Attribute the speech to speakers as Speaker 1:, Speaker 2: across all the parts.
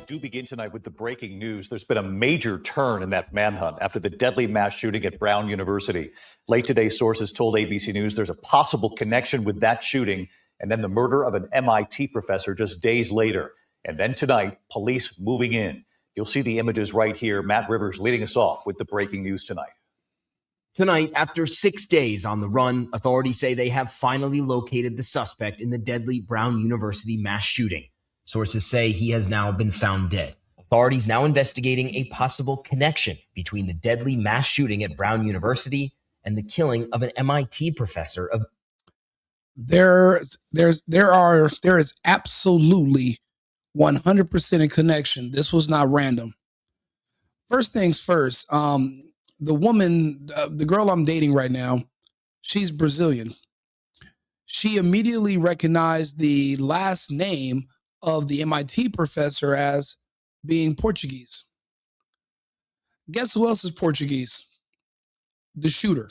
Speaker 1: do begin tonight with the breaking news. There's been a major turn in that manhunt after the deadly mass shooting at Brown University. Late today, sources told ABC News there's a possible connection with that shooting and then the murder of an MIT professor just days later. And then tonight, police moving in. You'll see the images right here. Matt Rivers leading us off with the breaking news tonight.
Speaker 2: Tonight, after 6 days on the run, authorities say they have finally located the suspect in the deadly Brown University mass shooting. Sources say he has now been found dead. Authorities now investigating a possible connection between the deadly mass shooting at Brown University and the killing of an MIT professor of.
Speaker 3: There is absolutely 100% a connection. This was not random. First things first, the woman, the girl I'm dating right now, she's Brazilian. She immediately recognized the last name of the MIT professor as being Portuguese. Guess who else is Portuguese? The shooter.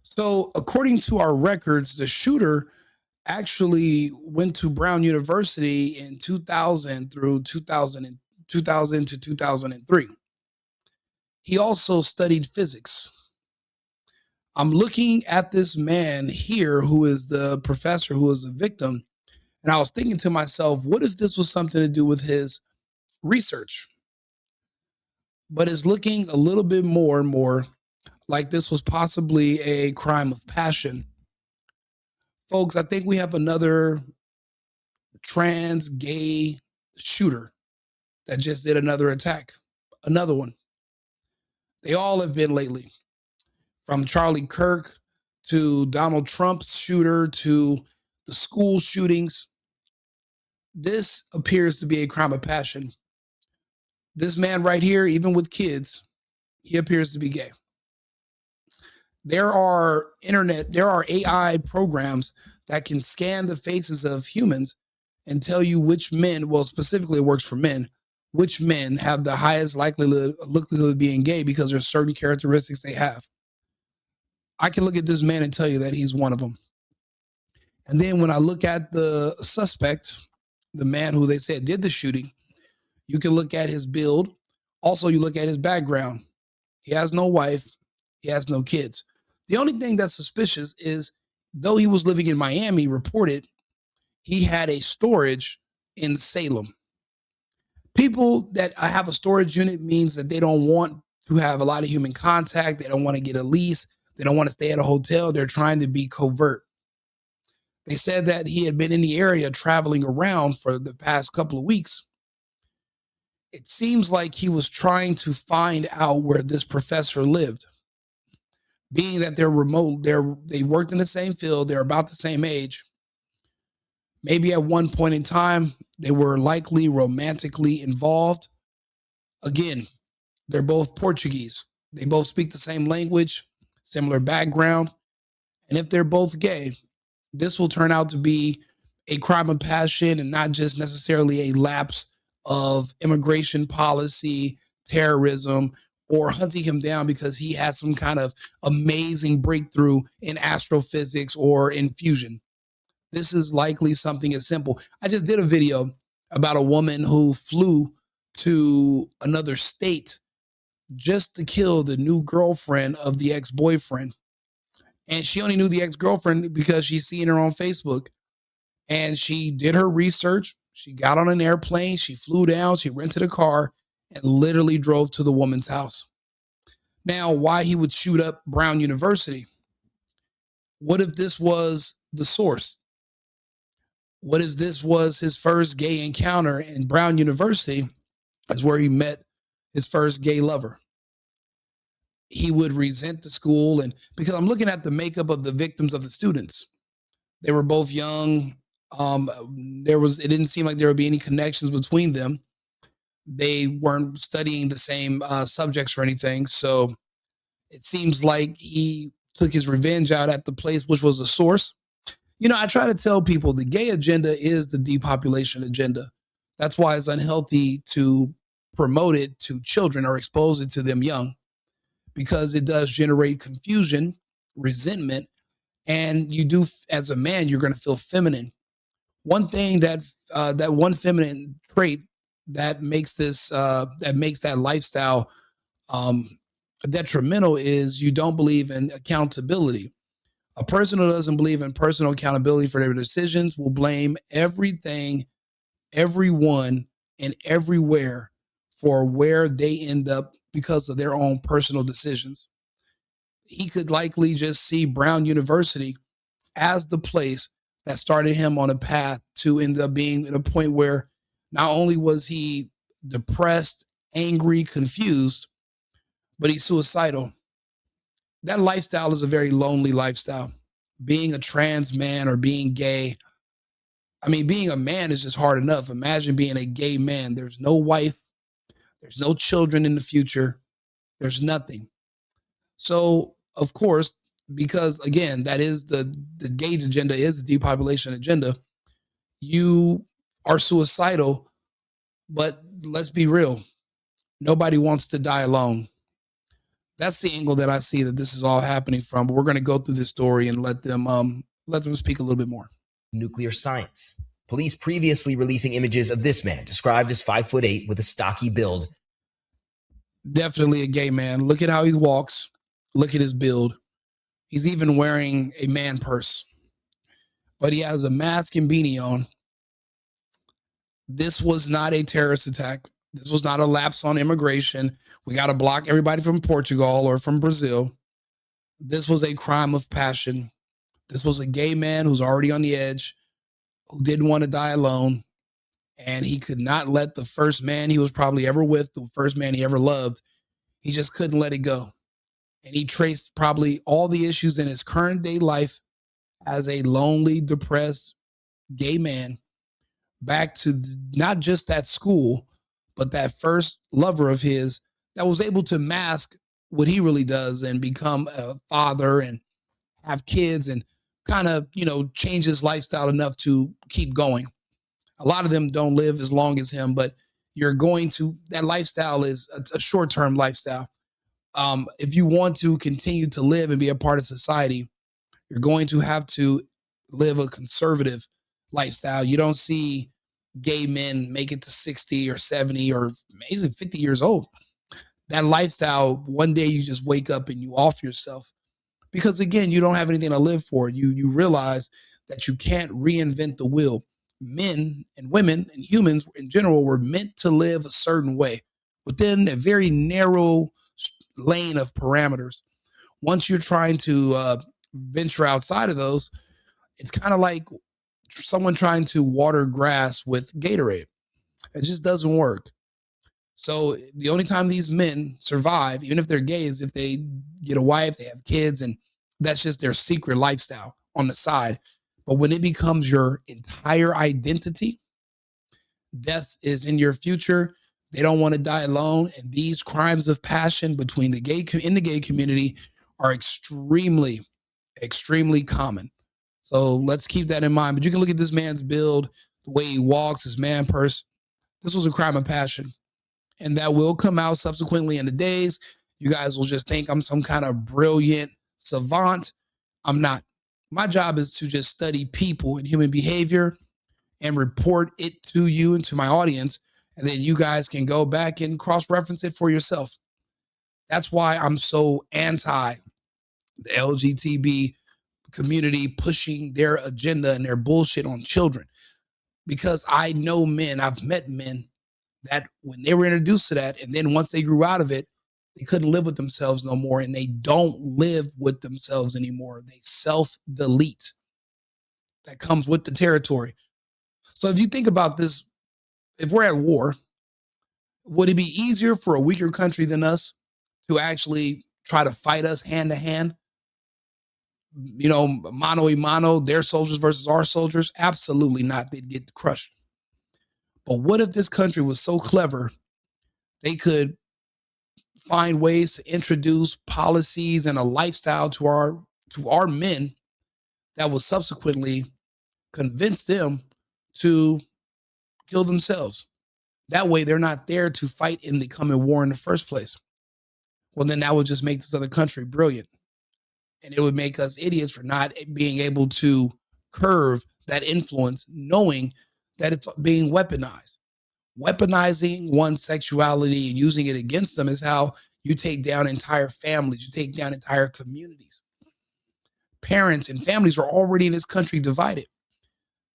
Speaker 3: So according to our records, the shooter actually went to Brown University in 2000 through 2000 to 2003. He also studied physics. I'm looking at this man here who is the professor who is a victim, and I was thinking to myself, what if this was something to do with his research? But it's looking a little bit more and more like this was possibly a crime of passion. Folks, I think we have another trans gay shooter that just did another attack. Another one. They all have been lately. From Charlie Kirk to Donald Trump's shooter to the school shootings. This appears to be a crime of passion. This man right here, even with kids, he appears to be gay. There are AI programs that can scan the faces of humans and tell you which men, well, specifically it works for men, which men have the highest likelihood of being gay because there's certain characteristics they have. I can look at this man and tell you that he's one of them. And then when I look at the suspect, the man who they said did the shooting, you can look at his build. Also, you look at his background. He has no wife. He has no kids. The only thing that's suspicious is, though he was living in Miami, reported he had a storage in Salem. People that have a storage unit means that they don't want to have a lot of human contact. They don't want to get a lease. They don't want to stay at a hotel. They're trying to be covert. They said that he had been in the area traveling around for the past couple of weeks. It seems like he was trying to find out where this professor lived. Being that they're remote, they worked in the same field, they're about the same age. Maybe at one point in time, they were likely romantically involved. Again, they're both Portuguese. They both speak the same language, similar background. And if they're both gay, this will turn out to be a crime of passion and not just necessarily a lapse of immigration policy, terrorism, or hunting him down because he had some kind of amazing breakthrough in astrophysics or in fusion. This is likely something as simple. I just did a video about a woman who flew to another state just to kill the new girlfriend of the ex-boyfriend. And she only knew the ex-girlfriend because she's seen her on Facebook. And she did her research. She got on an airplane. She flew down. She rented a car and literally drove to the woman's house. Now, why he would shoot up Brown University? What if this was the source? What if this was his first gay encounter in Brown University? Is where he met his first gay lover. He would resent the school, and because I'm looking at the makeup of the victims of the students, they were both young. It didn't seem like there would be any connections between them. They weren't studying the same subjects or anything. So it seems like he took his revenge out at the place, which was the source. You know, I try to tell people the gay agenda is the depopulation agenda. That's why it's unhealthy to promote it to children or expose it to them young, because it does generate confusion, resentment, and you do, as a man, you're going to feel feminine. One thing that one feminine trait that makes that lifestyle detrimental is you don't believe in accountability. A person who doesn't believe in personal accountability for their decisions will blame everything, everyone, and everywhere for where they end up because of their own personal decisions. He could likely just see Brown University as the place that started him on a path to end up being at a point where not only was he depressed, angry, confused, but he's suicidal. That lifestyle is a very lonely lifestyle. Being a trans man or being gay, I mean, being a man is just hard enough. Imagine being a gay man. There's no wife, there's no children in the future, there's nothing. So, of course, because again, that is the gay agenda is the depopulation agenda. You are suicidal, but let's be real. Nobody wants to die alone. That's the angle that I see that this is all happening from. But we're going to go through this story and let them speak a little bit more.
Speaker 2: Nuclear science. Police previously releasing images of this man, described as 5'8" with a stocky build.
Speaker 3: Definitely a gay man. Look at how he walks. Look at his build. He's even wearing a man purse, but he has a mask and beanie on. This was not a terrorist attack. This was not a lapse on immigration. We got to block everybody from Portugal or from Brazil. This was a crime of passion. This was a gay man who's already on the edge, who didn't want to die alone. And he could not let the first man he was probably ever with, the first man he ever loved, he just couldn't let it go. And he traced probably all the issues in his current day life as a lonely, depressed gay man back to not just that school, but that first lover of his that was able to mask what he really does and become a father and have kids and kind of, change his lifestyle enough to keep going. A lot of them don't live as long as him, but that lifestyle is a short-term lifestyle. If you want to continue to live and be a part of society, you're going to have to live a conservative lifestyle. You don't see gay men make it to 60 or 70 or maybe 50 years old. That lifestyle, one day you just wake up and you off yourself because again, you don't have anything to live for. You realize that you can't reinvent the wheel. Men and women and humans in general were meant to live a certain way within a very narrow lane of parameters. Once you're trying to venture outside of those, it's kind of like someone trying to water grass with Gatorade. It just doesn't work. So the only time these men survive, even if they're gay, is if they get a wife, they have kids, and that's just their secret lifestyle on the side. But when it becomes your entire identity, death is in your future. They don't want to die alone. And these crimes of passion between the gay community are extremely, extremely common. So let's keep that in mind. But you can look at this man's build, the way he walks, his man purse. This was a crime of passion. And that will come out subsequently in the days. You guys will just think I'm some kind of brilliant savant. I'm not. My job is to just study people and human behavior and report it to you and to my audience. And then you guys can go back and cross-reference it for yourself. That's why I'm so anti the LGBT community pushing their agenda and their bullshit on children. Because I know men, I've met men that when they were introduced to that, and then once they grew out of it, they couldn't live with themselves no more, and they don't live with themselves anymore. They self-delete. That comes with the territory. So if you think about this, if we're at war, would it be easier for a weaker country than us to actually try to fight us hand to hand? Mano a mano, their soldiers versus our soldiers? Absolutely not. They'd get crushed. But what if this country was so clever, they could find ways to introduce policies and a lifestyle to our men that will subsequently convince them to kill themselves. That way they're not there to fight in the coming war in the first place. Well, then that would just make this other country brilliant. And it would make us idiots for not being able to curve that influence, knowing that it's being weaponized. Weaponizing one's sexuality and using it against them is how you take down entire families, you take down entire communities. Parents and families are already in this country divided.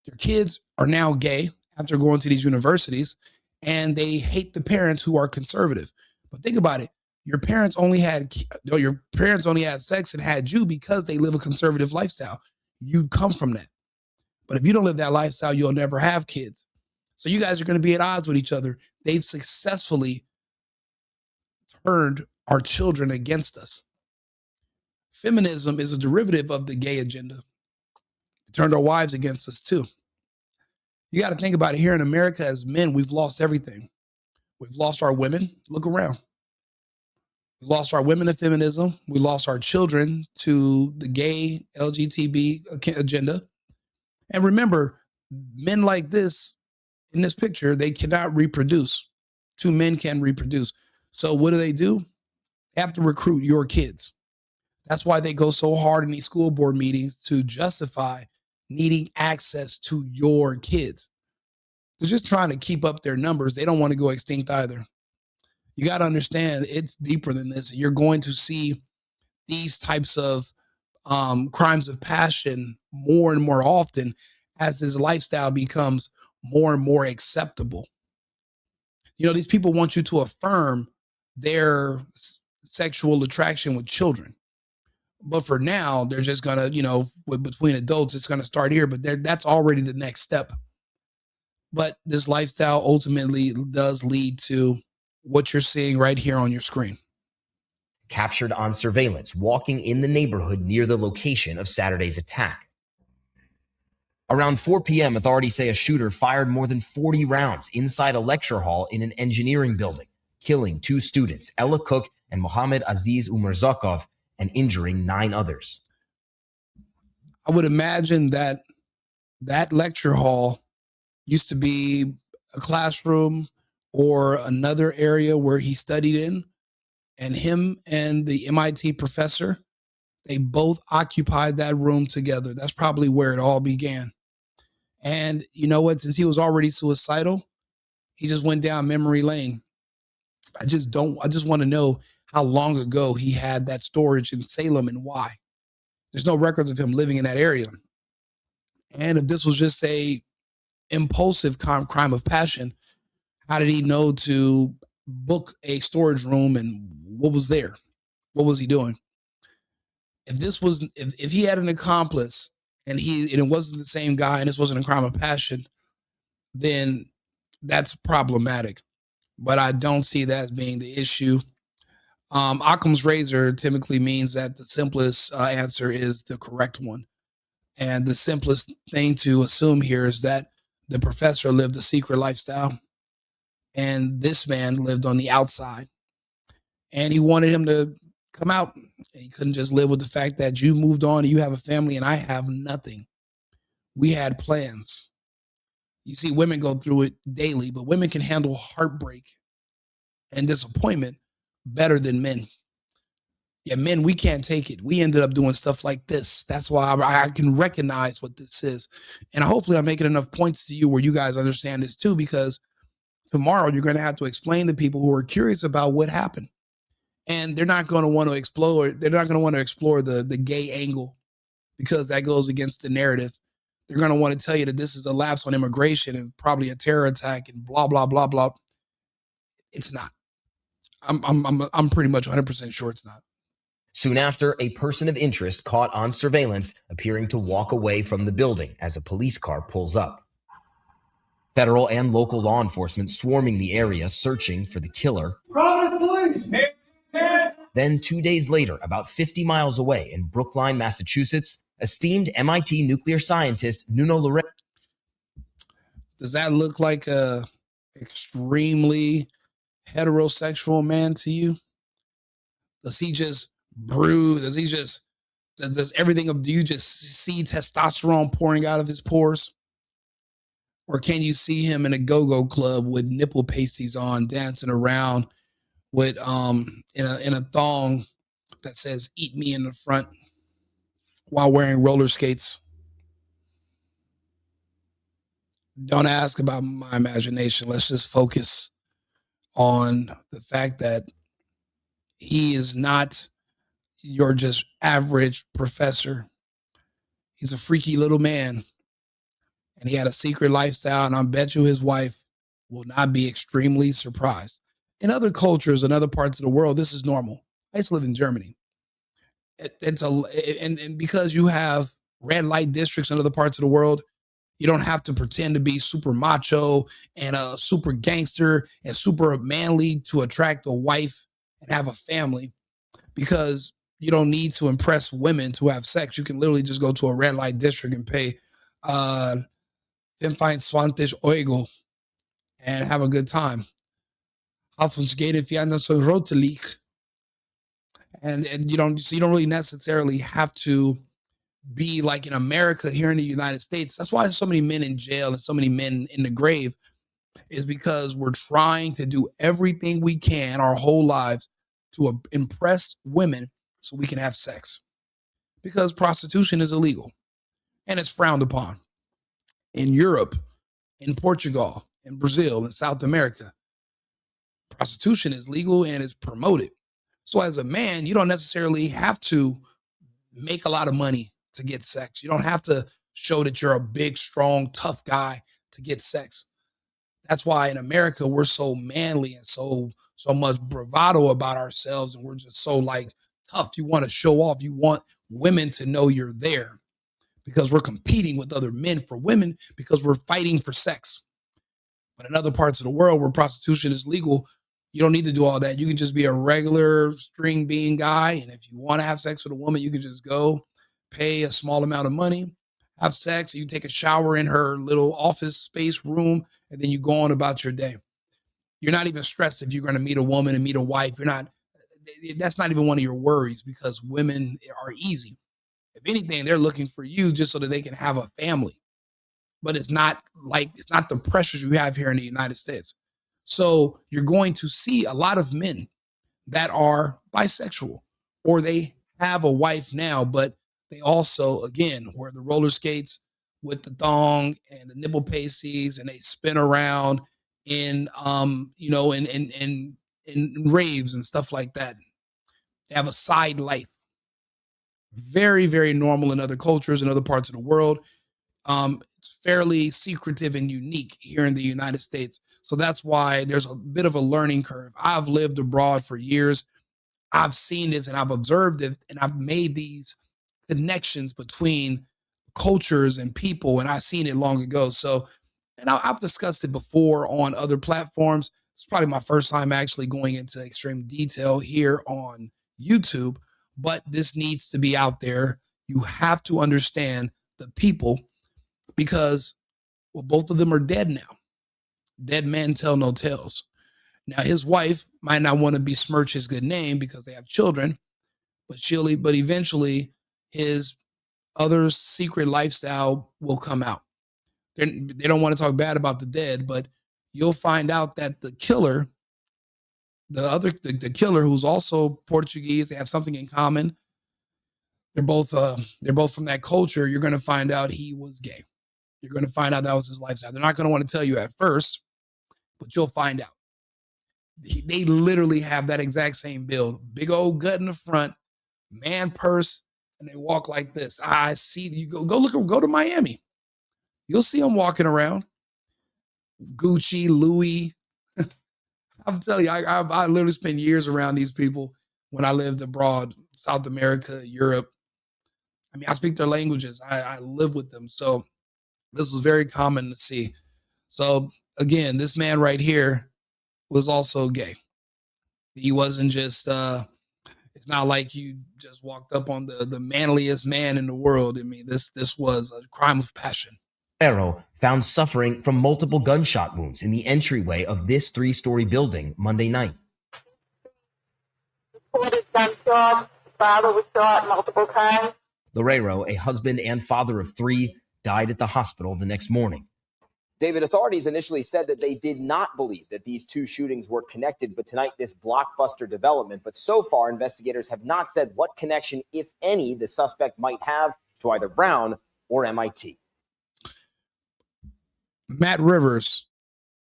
Speaker 3: Their kids are now gay after going to these universities, and they hate the parents who are conservative. But think about it. Your parents only had sex and had you because they live a conservative lifestyle. You come from that. But if you don't live that lifestyle, you'll never have kids. So you guys are going to be at odds with each other. They've successfully turned our children against us. Feminism is a derivative of the gay agenda. It turned our wives against us too. You got to think about it. Here in America, as men, we've lost everything. We've lost our women. Look around. We lost our women to feminism. We lost our children to the gay LGBT agenda. And remember, men like this, in this picture, they cannot reproduce. Two men can reproduce. So what do? They have to recruit your kids. That's why they go so hard in these school board meetings to justify needing access to your kids. They're just trying to keep up their numbers. They don't want to go extinct either. You got to understand it's deeper than this. You're going to see these types of crimes of passion more and more often as this lifestyle becomes more and more acceptable. You know, these people want you to affirm their sexual attraction with children. But for now, they're just going to, between adults, it's going to start here, but that's already the next step. But this lifestyle ultimately does lead to what you're seeing right here on your screen.
Speaker 2: Captured on surveillance, walking in the neighborhood near the location of Saturday's attack. Around 4 p.m., authorities say a shooter fired more than 40 rounds inside a lecture hall in an engineering building, killing 2 students, Ella Cook and Mohammed Aziz Umarzakov, and injuring 9 others.
Speaker 3: I would imagine that lecture hall used to be a classroom or another area where he studied in, and him and the MIT professor, they both occupied that room together. That's probably where it all began. And you know what? Since he was already suicidal, he just went down memory lane. I just want to know how long ago he had that storage in Salem and why. There's no records of him living in that area. And if this was just a impulsive crime of passion, how did he know to book a storage room and what was there? What was he doing? If he had an accomplice and it wasn't the same guy and this wasn't a crime of passion, then that's problematic. But I don't see that as being the issue. Occam's razor typically means that the simplest answer is the correct one. And the simplest thing to assume here is that the professor lived a secret lifestyle and this man lived on the outside. And he wanted him to come out. He couldn't just live with the fact that you moved on and you have a family and I have nothing. We had plans. You see, women go through it daily, but women can handle heartbreak and disappointment better than men. Yeah, men, we can't take it. We ended up doing stuff like this. That's why I can recognize what this is. And hopefully I'm making enough points to you where you guys understand this too, because tomorrow you're going to have to explain to people who are curious about what happened. And they're not going to want to explore. They're not going to want to explore the gay angle because that goes against the narrative. They're going to want to tell you that this is a lapse on immigration and probably a terror attack and blah, blah, blah, blah. It's not. I'm pretty much 100% sure it's not.
Speaker 2: Soon after, a person of interest caught on surveillance appearing to walk away from the building as a police car pulls up. Federal and local law enforcement swarming the area searching for the killer. Promise, police! Then 2 days later, about 50 miles away in Brookline, Massachusetts, esteemed MIT nuclear scientist Nuno Lorenzo.
Speaker 3: Does that look like a extremely heterosexual man to you? Does he just brew? Does everything do you just see testosterone pouring out of his pores? Or can you see him in a go-go club with nipple pasties on, dancing around with in a thong that says "Eat me" in the front while wearing roller skates? Don't ask about my imagination. Let's just focus on the fact that he is not your just average professor. He's a freaky little man, and he had a secret lifestyle, and I bet you his wife will not be extremely surprised. In other cultures, in other parts of the world, this is normal. I used to live in Germany. And because you have red light districts in other parts of the world, you don't have to pretend to be super macho and a super gangster and super manly to attract a wife and have a family, because you don't need to impress women to have sex. You can literally just go to a red light district and pay 25 € and have a good time. And you don't really necessarily have to be like in America here in the United States. That's why there's so many men in jail and so many men in the grave, is because we're trying to do everything we can our whole lives to impress women so we can have sex, because prostitution is illegal and it's frowned upon in Europe, in Portugal, in Brazil, in South America. Prostitution is legal and is promoted. So as a man, you don't necessarily have to make a lot of money to get sex. You don't have to show that you're a big, strong, tough guy to get sex. That's why in America we're so manly and so much bravado about ourselves, and we're just so like tough. You want to show off. You want women to know you're there, because we're competing with other men for women, because we're fighting for sex. But in other parts of the world where prostitution is legal, you don't need to do all that. You can just be a regular string bean guy, and if you want to have sex with a woman, you can just go pay a small amount of money, have sex, you take a shower in her little office space room, and then you go on about your day. You're not even stressed if you're going to meet a woman and meet a wife. That's not even one of your worries, because women are easy. If anything, they're looking for you just so that they can have a family. But it's not the pressures you have here in the United States. So you're going to see a lot of men that are bisexual, or they have a wife now, but they also, again, wear the roller skates with the thong and the nipple pasties, and they spin around in in raves and stuff like that. They have a side life. Very, very normal in other cultures and other parts of the world. It's fairly secretive and unique here in the United States. So that's why there's a bit of a learning curve. I've lived abroad for years. I've seen this and I've observed it, and I've made these connections between cultures and people, and I've seen it long ago. So, and I've discussed it before on other platforms. It's probably my first time actually going into extreme detail here on YouTube, but this needs to be out there. You have to understand the people, because, well, both of them are dead now. Dead men tell no tales. Now, his wife might not want to besmirch his good name because they have children, but eventually his other secret lifestyle will come out. They don't want to talk bad about the dead, but you'll find out that the killer, the killer who's also Portuguese, they have something in common. They're both from that culture. You're going to find out he was gay. You're going to find out that was his lifestyle. They're not going to want to tell you at first, but you'll find out. They literally have that exact same build. Big old gut in the front, man purse, and they walk like this. I see you go to Miami. You'll see them walking around. Gucci, Louis. I'm telling you, I literally spent years around these people when I lived abroad, South America, Europe. I mean, I speak their languages. I live with them. So this was very common to see. So again, this man right here was also gay. He wasn't just it's not like you just walked up on the manliest man in the world. I mean, this was a crime of passion.
Speaker 2: Arrow found suffering from multiple gunshot wounds in the entryway of this 3-story building Monday night.
Speaker 4: Gunshot. Father was shot multiple times.
Speaker 2: Lareiro, a husband and father of 3, died at the hospital the next morning.
Speaker 5: David, authorities initially said that they did not believe that these 2 shootings were connected, but tonight this blockbuster development. But so far, investigators have not said what connection, if any, the suspect might have to either Brown or MIT.
Speaker 3: Matt Rivers,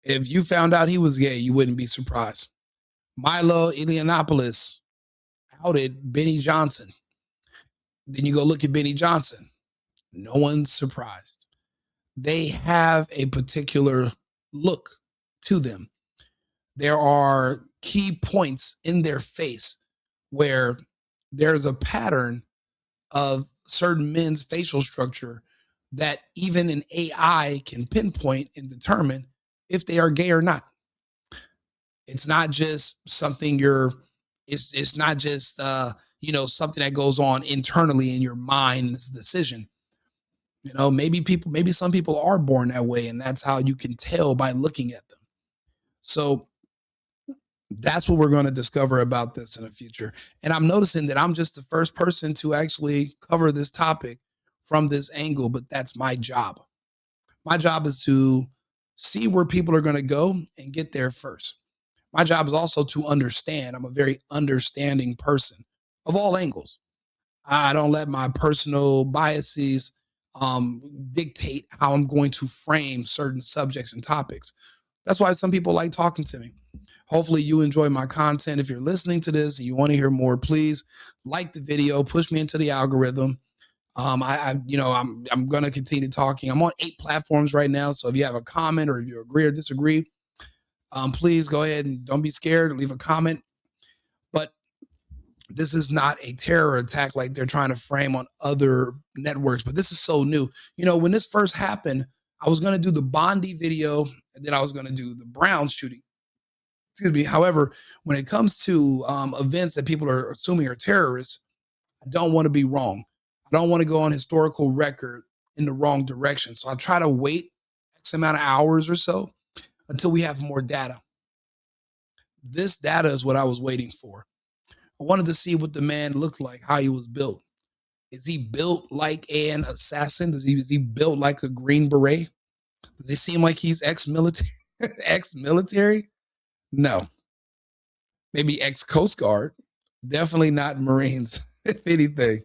Speaker 3: if you found out he was gay, you wouldn't be surprised. Milo Yiannopoulos outed Benny Johnson. Then you go look at Benny Johnson. No one's surprised. They have a particular look to them. There are key points in their face where there's a pattern of certain men's facial structure that even an AI can pinpoint and determine if they are gay or not. It's not just something it's not just something that goes on internally in your mind. It's a decision. Maybe some people are born that way, and that's how you can tell by looking at them. So that's what we're going to discover about this in the future. And I'm noticing that I'm just the first person to actually cover this topic from this angle, but that's my job. My job is to see where people are going to go and get there first. My job is also to understand. I'm a very understanding person of all angles. I don't let my personal biases dictate how I'm going to frame certain subjects and topics. That's why some people like talking to me. Hopefully you enjoy my content. If you're listening to this and you want to hear more, please like the video, push me into the algorithm. I'm going to continue talking. I'm on 8 platforms right now. So if you have a comment or if you agree or disagree, please go ahead and don't be scared and leave a comment. But this is not a terror attack like they're trying to frame on other networks. But this is so new. When this first happened, I was going to do the Bondi video and then I was going to do the Brown shooting. Excuse me. However, when it comes to events that people are assuming are terrorists, I don't want to be wrong. I don't want to go on historical record in the wrong direction. So I try to wait X amount of hours or so until we have more data. This data is what I was waiting for. I wanted to see what the man looked like, how he was built. Is he built like an assassin? Is he built like a Green Beret? Does he seem like he's ex-military? Ex-military? No. Maybe ex-Coast Guard. Definitely not Marines, if anything.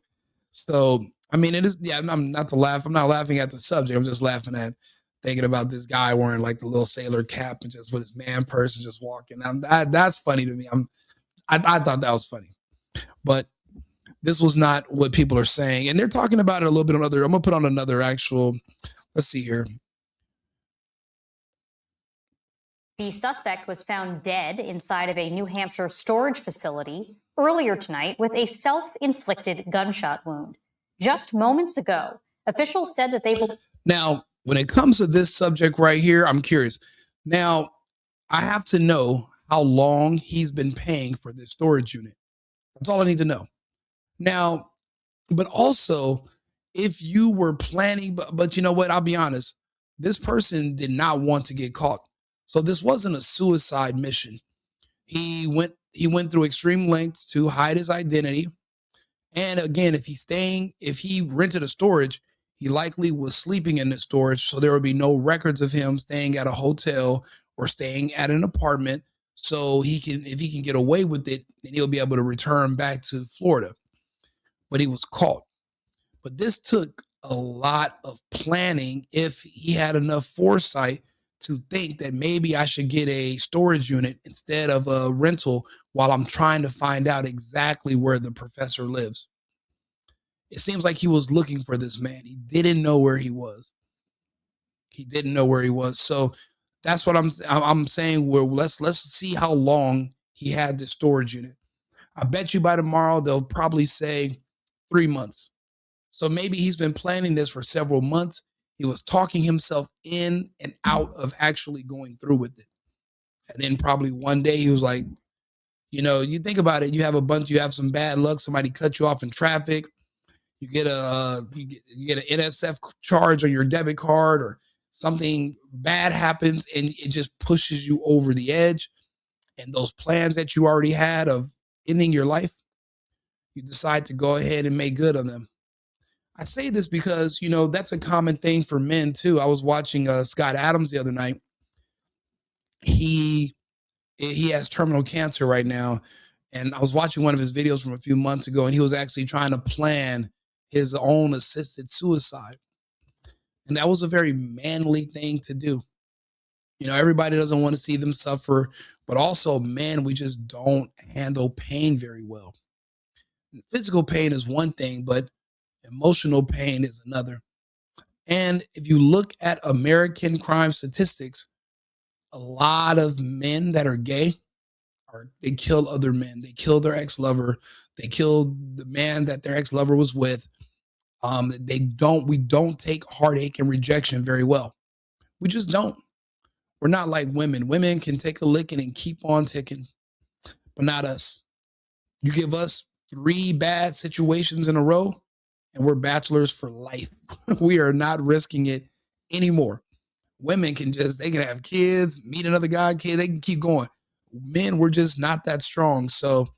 Speaker 3: So, it is, I'm not laughing at the subject. I'm just laughing at thinking about this guy wearing like the little sailor cap and just with his man purse and just walking. That's funny to me. I thought that was funny. But this was not what people are saying. And they're talking about it a little bit on other. I'm going to put on another actual, let's see here.
Speaker 6: The suspect was found dead inside of a New Hampshire storage facility earlier tonight with a self-inflicted gunshot wound. Just moments ago, officials said that they will. Now,
Speaker 3: when it comes to this subject right here, I'm curious. Now, I have to know how long he's been paying for this storage unit. That's all I need to know. Now, but also, if you were planning, but you know what? I'll be honest. This person did not want to get caught. So this wasn't a suicide mission. He went through extreme lengths to hide his identity. And again, if he rented a storage, he likely was sleeping in the storage. So there would be no records of him staying at a hotel or staying at an apartment. So if he can get away with it, then he'll be able to return back to Florida. But he was caught. But this took a lot of planning if he had enough foresight to think that maybe I should get a storage unit instead of a rental while I'm trying to find out exactly where the professor lives. It seems like he was looking for this man. He didn't know where he was. So that's what I'm saying. Well, let's see how long he had this storage unit. I bet you by tomorrow they'll probably say 3 months. So maybe he's been planning this for several months. He was talking himself in and out of actually going through with it. And then probably one day he was like, you think about it, you have some bad luck. Somebody cut you off in traffic. You get an NSF charge on your debit card or something bad happens and it just pushes you over the edge. And those plans that you already had of ending your life, you decide to go ahead and make good on them. I say this because, that's a common thing for men too. I was watching Scott Adams the other night. He has terminal cancer right now. And I was watching one of his videos from a few months ago, and he was actually trying to plan his own assisted suicide. And that was a very manly thing to do. Everybody doesn't want to see them suffer, but also, man, we just don't handle pain very well. Physical pain is one thing, but emotional pain is another. And if you look at American crime statistics, a lot of men that are gay they kill other men. They kill their ex-lover. They kill the man that their ex-lover was with. We don't take heartache and rejection very well. We just don't. We're not like women. Women can take a licking and keep on ticking, but not us. You give us 3 bad situations in a row, and we're bachelors for life. We are not risking it anymore. Women they can have kids, meet another guy, kid, they can keep going. Men, we're just not that strong. So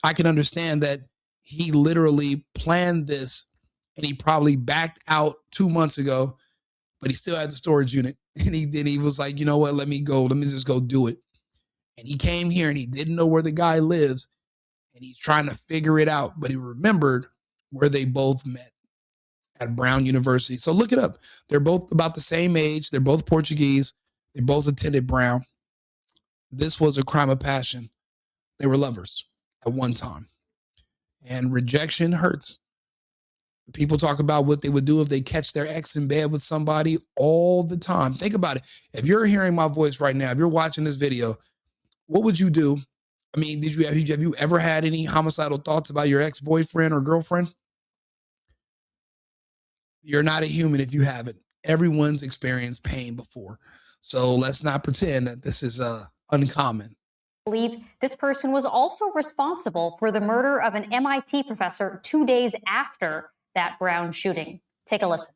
Speaker 3: I can understand that he literally planned this and he probably backed out 2 months ago, but he still had the storage unit. And he was like, you know what, let me go. Let me just go do it. And he came here and he didn't know where the guy lives and he's trying to figure it out. But he remembered where they both met at Brown University. So look it up. They're both about the same age. They're both Portuguese. They both attended Brown. This was a crime of passion. They were lovers at one time. And rejection hurts. People talk about what they would do if they catch their ex in bed with somebody all the time. Think about it. If you're hearing my voice right now, if you're watching this video, what would you do? I mean, have you ever had any homicidal thoughts about your ex-boyfriend or girlfriend? You're not a human if you haven't. Everyone's experienced pain before. So let's not pretend that this is uncommon.
Speaker 6: I believe this person was also responsible for the murder of an MIT professor 2 days after that Brown shooting. Take a listen.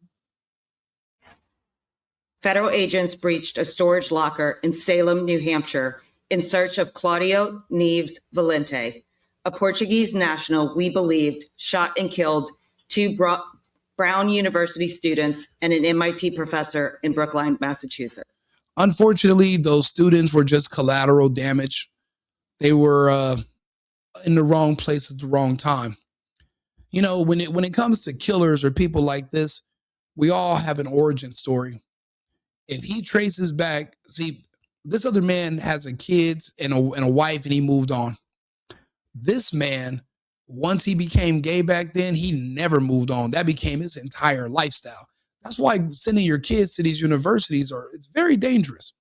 Speaker 7: Federal agents breached a storage locker in Salem, New Hampshire, in search of Claudio Neves Valente, a Portuguese national we believed shot and killed 2 Brown University students and an MIT professor in Brookline, Massachusetts.
Speaker 3: Unfortunately, those students were just collateral damage. They were in the wrong place at the wrong time. When it comes to killers or people like this, we all have an origin story. If he traces back, see, this other man has kids and a wife, and he moved on. This man, once he became gay back then, he never moved on. That became his entire lifestyle. That's why sending your kids to these universities it's very dangerous.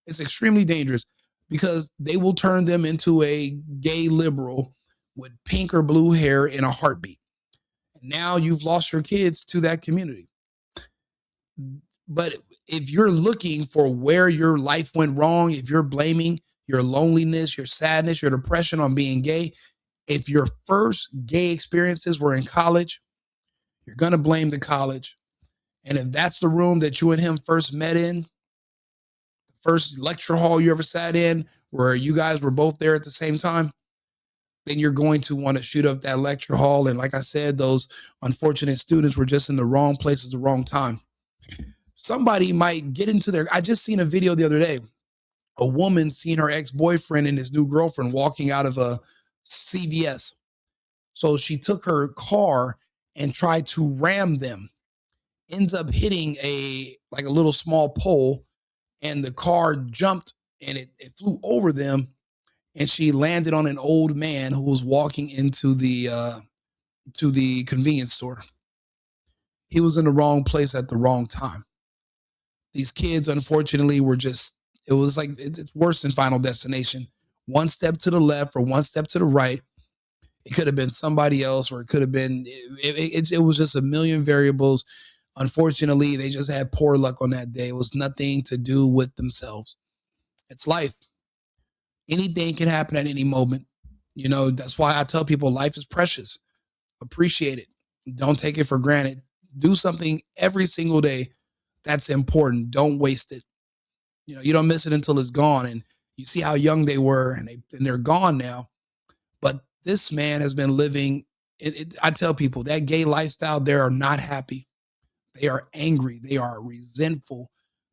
Speaker 3: It's extremely dangerous because they will turn them into a gay liberal with pink or blue hair in a heartbeat. Now you've lost your kids to that community. But if you're looking for where your life went wrong, if you're blaming your loneliness, your sadness, your depression on being gay, if your first gay experiences were in college, you're going to blame the college. And if that's the room that you and him first met in, the first lecture hall you ever sat in, where you guys were both there at the same time, then you're going to want to shoot up that lecture hall. And like I said, those unfortunate students were just in the wrong place at the wrong time. Somebody might get into I just seen a video the other day, a woman seeing her ex-boyfriend and his new girlfriend walking out of a CVS. So she took her car and tried to ram them, ends up hitting a little small pole, and the car jumped and it flew over them, and she landed on an old man who was walking into the convenience store. He was in the wrong place at the wrong time. These kids, unfortunately, it's worse than Final Destination. One step to the left or one step to the right. It could have been somebody else, or it could have been, it was just a million variables. Unfortunately, they just had poor luck on that day. It was nothing to do with themselves. It's life. Anything can happen at any moment. That's why I tell people life is precious. Appreciate it. Don't take it for granted. Do something every single day that's important. Don't waste it. You don't miss it until it's gone. And you see how young they were, and they're gone now. But this man has been living. I tell people that gay lifestyle, they are not happy. They are angry. They are resentful.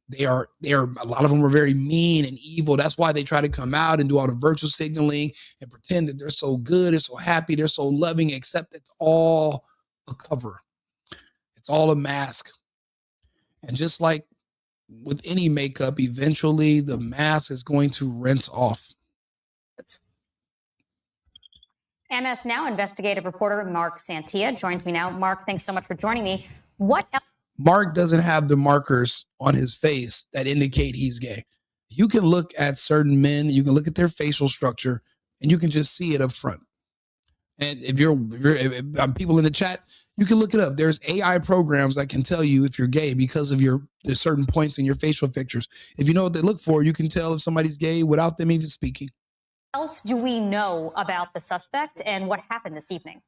Speaker 3: They are a lot of them are very mean and evil. That's why they try to come out and do all the virtual signaling and pretend that they're so good, they're so happy, they're so loving, except it's all a cover. It's all a mask. And just like with any makeup, eventually the mask is going to rinse off.
Speaker 6: MS Now investigative reporter Mark Santia joins me now. Mark, thanks so much for joining me. What else?
Speaker 3: Mark doesn't have the markers on his face that indicate he's gay. You can look at certain men, you can look at their facial structure, and you can just see it up front. And if people in the chat, you can look it up. There's AI programs that can tell you if you're gay because of there's certain points in your facial pictures. If you know what they look for, you can tell if somebody's gay without them even speaking.
Speaker 6: What else do we know about the suspect and what happened this evening?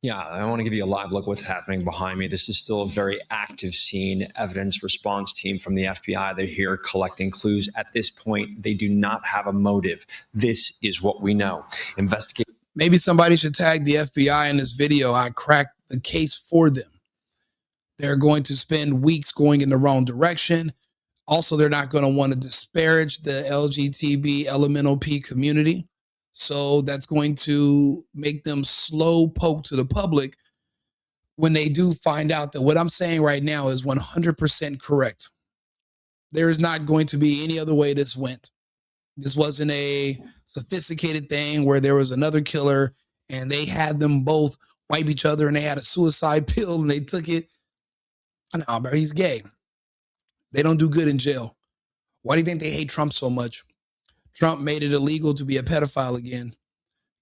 Speaker 8: Yeah, I want to give you a live look what's happening behind me. This is still a very active scene. Evidence response team from the FBI. They're here collecting clues. At this point, they do not have a motive. This is what we know. Investigate.
Speaker 3: Maybe somebody should tag the FBI in this video. I cracked the case for them. They're going to spend weeks going in the wrong direction. Also, they're not going to want to disparage the LGTB elemental P community. So that's going to make them slow poke to the public when they do find out that what I'm saying right now is 100% correct. There is not going to be any other way this went. This wasn't a sophisticated thing where there was another killer and they had them both wipe each other and they had a suicide pill and they took it. No, bro, he's gay. They don't do good in jail. Why do you think they hate Trump so much? Trump made it illegal to be a pedophile again.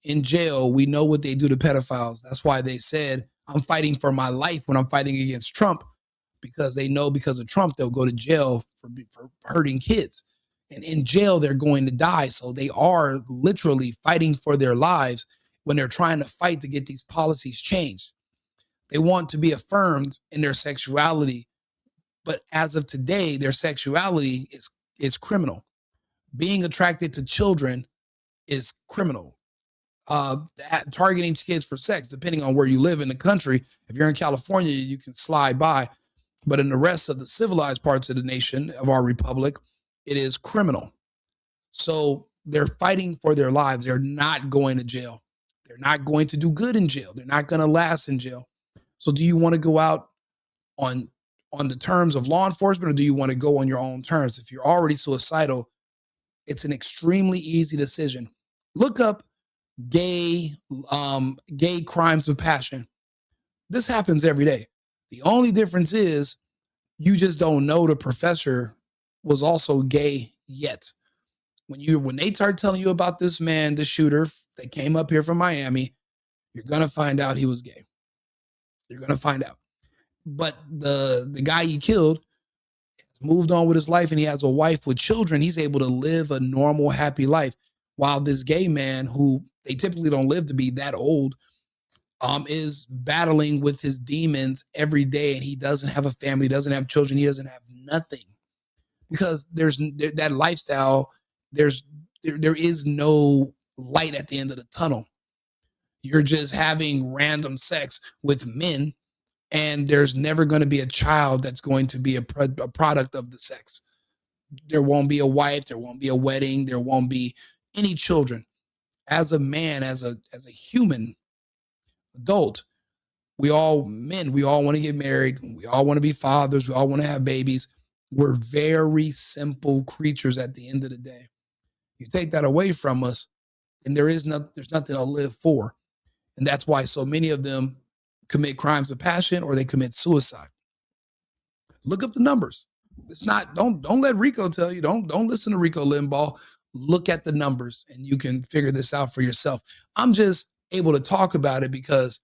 Speaker 3: In jail, we know what they do to pedophiles. That's why they said, I'm fighting for my life when I'm fighting against Trump, because they know because of Trump, they'll go to jail for hurting kids. And in jail, they're going to die. So they are literally fighting for their lives when they're trying to fight to get these policies changed. They want to be affirmed in their sexuality. But as of today, their sexuality is criminal. Being attracted to children is criminal. Targeting kids for sex, depending on where you live in the country. If you're in California, you can slide by. But in the rest of the civilized parts of the nation, of our republic, it is criminal. So they're fighting for their lives. They're not going to jail. They're not going to do good in jail. They're not going to last in jail. So do you want to go out on the terms of law enforcement, or do you want to go on your own terms? If you're already suicidal, it's an extremely easy decision. Look up gay crimes of passion. This happens every day. The only difference is you just don't know the professor was also gay yet. When they start telling you about this man, the shooter that came up here from Miami, you're gonna find out he was gay. You're gonna find out. But the guy he killed moved on with his life, and he has a wife with children. He's able to live a normal, happy life. While this gay man, who they typically don't live to be that old, is battling with his demons every day, and he doesn't have a family, doesn't have children, he doesn't have nothing. Because there's that lifestyle, there is no light at the end of the tunnel. You're just having random sex with men, and there's never going to be a child that's going to be a product of the sex. There won't be a wife. There won't be a wedding. There won't be any children. As a man, as a human adult, we all want to get married. We all want to be fathers. We all want to have babies. We're very simple creatures at the end of the day. You take that away from us, and there's nothing to live for. And that's why so many of them commit crimes of passion, or they commit suicide. Look up the numbers. It's not, don't let Rico tell you, don't listen to Rico Limbaugh. Look at the numbers and you can figure this out for yourself. I'm just able to talk about it because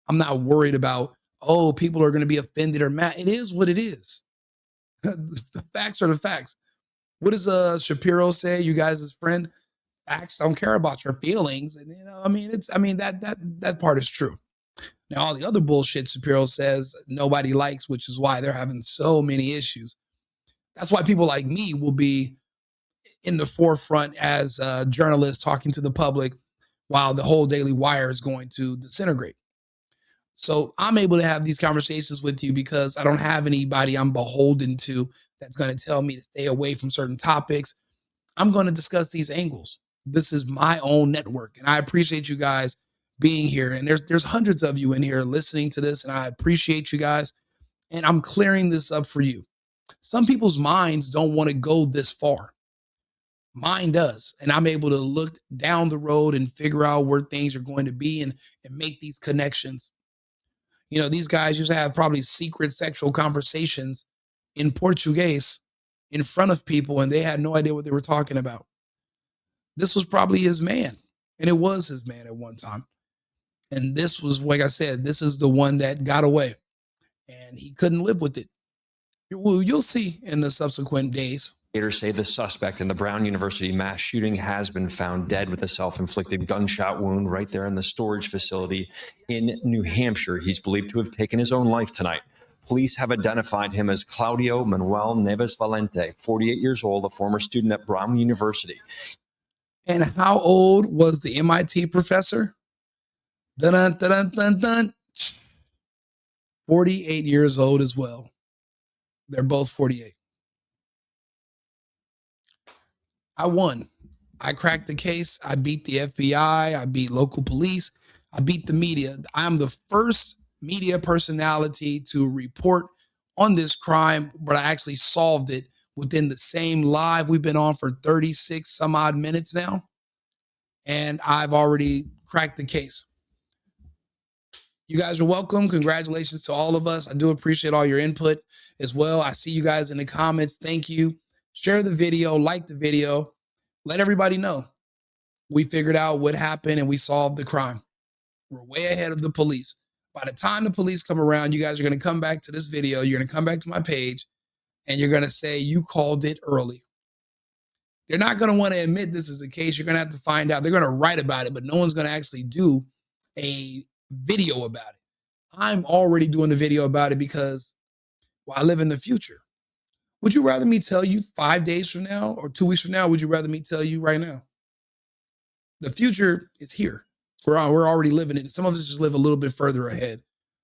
Speaker 3: I'm not worried about, people are going to be offended or mad. It is what it is. The facts are the facts. What does Shapiro say, you guys' friend? Facts don't care about your feelings. And that part is true. Now, all the other bullshit Shapiro says nobody likes, which is why they're having so many issues. That's why people like me will be in the forefront as journalists talking to the public while the whole Daily Wire is going to disintegrate. So I'm able to have these conversations with you because I don't have anybody I'm beholden to that's going to tell me to stay away from certain topics. I'm going to discuss these angles. This is my own network, and I appreciate you guys being here. And there's hundreds of you in here listening to this, and I appreciate you guys. And I'm clearing this up for you. Some people's minds don't want to go this far. Mine does. And I'm able to look down the road and figure out where things are going to be and make these connections. You know, these guys used to have probably secret sexual conversations in Portuguese in front of people, and they had no idea what they were talking about. This was probably his man, and it was his man at one time. And this was, like I said, this is the one that got away, and he couldn't live with it. You'll see in the subsequent days.
Speaker 8: Investigators say the suspect in the Brown University mass shooting has been found dead with a self-inflicted gunshot wound right there in the storage facility in New Hampshire. He's believed to have taken his own life tonight. Police have identified him as Claudio Manuel Neves Valente, 48 years old, a former student at Brown University.
Speaker 3: And how old was the MIT professor? Dun, dun, dun, dun, dun. 48 years old as well. They're both 48. I won. I cracked the case. I beat the FBI. I beat local police. I beat the media. I'm the first media personality to report on this crime, but I actually solved it within the same live. We've been on for 36 some odd minutes now, and I've already cracked the case. You guys are welcome. Congratulations to all of us. I do appreciate all your input as well. I see you guys in the comments. Thank you. Share the video, like the video, let everybody know we figured out what happened and we solved the crime. We're way ahead of the police. By the time the police come around, you guys are going to come back to this video. You're going to come back to my page and you're going to say you called it early. They're not going to want to admit this is the case. You're going to have to find out. They're going to write about it, but no one's going to actually do a video about it. I'm already doing the video about it because, well, I live in the future. Would you rather me tell you 5 days from now or 2 weeks from now? Would you rather me tell you right now? The future is here. We're already living it. Some of us just live a little bit further ahead.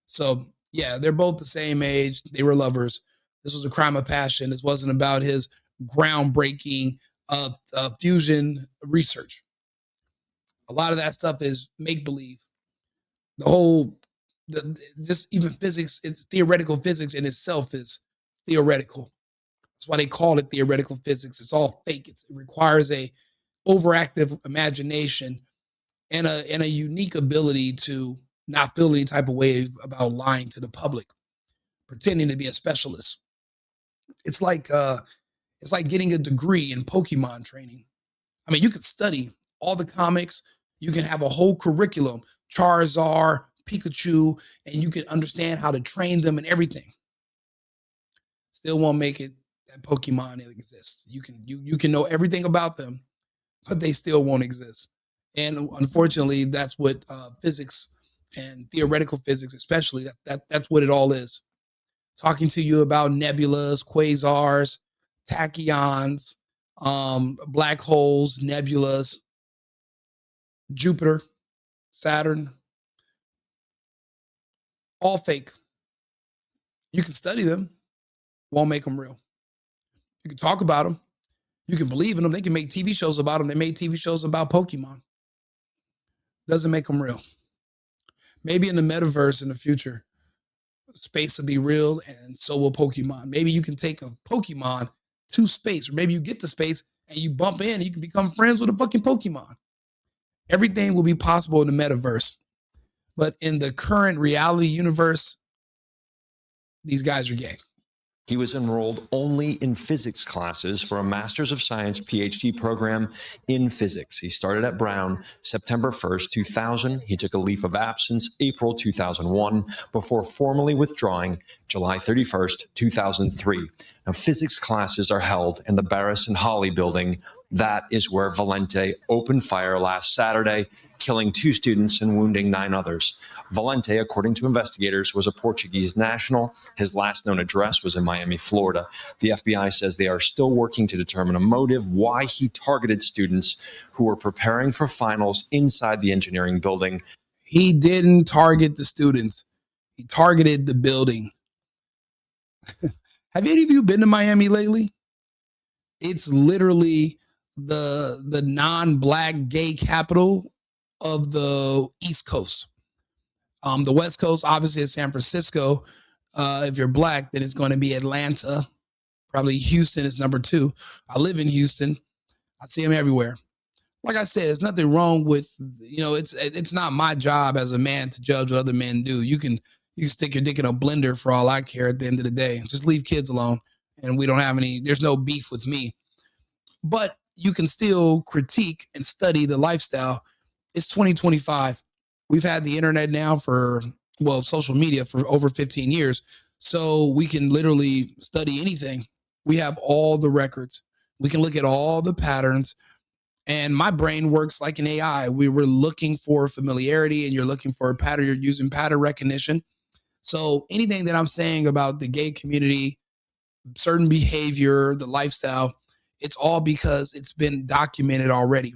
Speaker 3: So yeah, they're both the same age. They were lovers. This was a crime of passion. This wasn't about his groundbreaking fusion research. A lot of that stuff is make-believe. Just even physics, it's theoretical physics in itself is theoretical. That's why they call it theoretical physics. It's all fake. It requires a overactive imagination and a unique ability to not feel any type of way about lying to the public, pretending to be a specialist. It's like getting a degree in Pokemon training. I mean, you could study all the comics. You can have a whole curriculum, Charizard, Pikachu, and you can understand how to train them and everything. Still won't make it that Pokemon exists. You can know everything about them, but they still won't exist. And unfortunately, that's what physics and theoretical physics, especially, that's what it all is. Talking to you about nebulas, quasars, tachyons, black holes, nebulas, Jupiter, Saturn, all fake. You can study them, won't make them real. You can talk about them. You can believe in them. They can make TV shows about them. They made TV shows about Pokemon. Doesn't make them real. Maybe in the metaverse in the future, space will be real and so will Pokemon. Maybe you can take a Pokemon to space, or maybe you get to space and you bump in and you can become friends with a fucking Pokemon. Everything will be possible in the metaverse. But in the current reality universe, these guys are gay.
Speaker 8: He was enrolled only in physics classes for a Master's of Science PhD program in physics. He started at Brown September 1st, 2000. He took a leave of absence April 2001 before formally withdrawing July 31st, 2003. Now, physics classes are held in the Barris and Holly building. That is where Valente opened fire last Saturday, killing 2 students and wounding 9 others. Valente, according to investigators, was a Portuguese national. His last known address was in Miami, Florida. The FBI says they are still working to determine a motive why he targeted students who were preparing for finals inside the engineering building.
Speaker 3: He didn't target the students. He targeted the building. Have any of you been to Miami lately? It's literally the non-black gay capital of the East Coast. The West Coast, obviously, is San Francisco. If you're black, then it's going to be Atlanta, Probably Houston is number 2. I live in Houston. I see them everywhere. Like I said, there's nothing wrong with, it's not my job as a man to judge what other men do. You can stick your dick in a blender for all I care at the end of the day. Just leave kids alone. And there's no beef with me. But you can still critique and study the lifestyle. It's 2025. We've had the internet now social media for over 15 years. So we can literally study anything. We have all the records. We can look at all the patterns. And my brain works like an AI. We were looking for familiarity, and you're looking for a pattern. You're using pattern recognition. So anything that I'm saying about the gay community, certain behavior, the lifestyle, it's all because it's been documented already.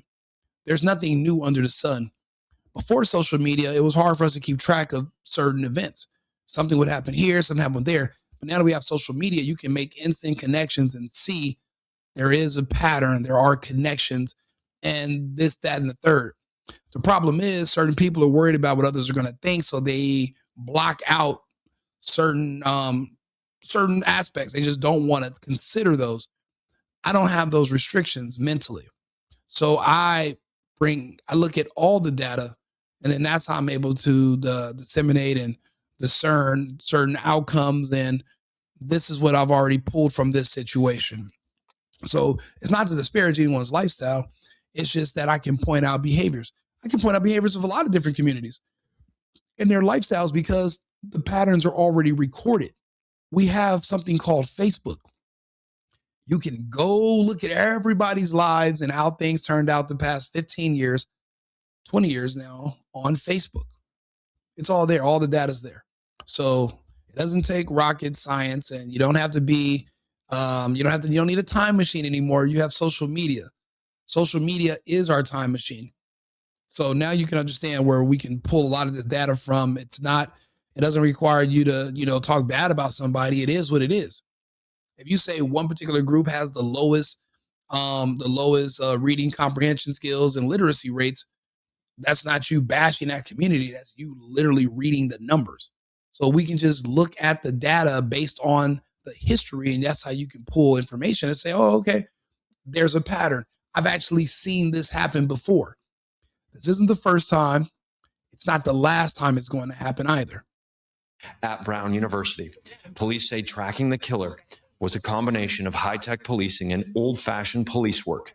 Speaker 3: There's nothing new under the sun. Before social media, it was hard for us to keep track of certain events. Something would happen here, something happened there. But now that we have social media, you can make instant connections and see there is a pattern, there are connections, and this, that, and the third. The problem is certain people are worried about what others are going to think, so they block out certain aspects. They just don't want to consider those. I don't have those restrictions mentally. So I look at all the data, and then that's how I'm able to disseminate and discern certain outcomes. And this is what I've already pulled from this situation. So it's not to disparage anyone's lifestyle. It's just that I can point out behaviors. I can point out behaviors of a lot of different communities and their lifestyles because the patterns are already recorded. We have something called Facebook. You can go look at everybody's lives and how things turned out the past 15 years, 20 years now on Facebook. It's all there. All the data's there. So it doesn't take rocket science, and you don't have to be, you don't need a time machine anymore. You have social media. Social media is our time machine. So now you can understand where we can pull a lot of this data from. It doesn't require you to, talk bad about somebody. It is what it is. If you say one particular group has the lowest reading comprehension skills and literacy rates, that's not you bashing that community. That's you literally reading the numbers. So we can just look at the data based on the history, and that's how you can pull information and say, oh, okay, there's a pattern. I've actually seen this happen before. This isn't the first time. It's not the last time it's going to happen either.
Speaker 8: At Brown University, police say tracking the killer was a combination of high-tech policing and old-fashioned police work.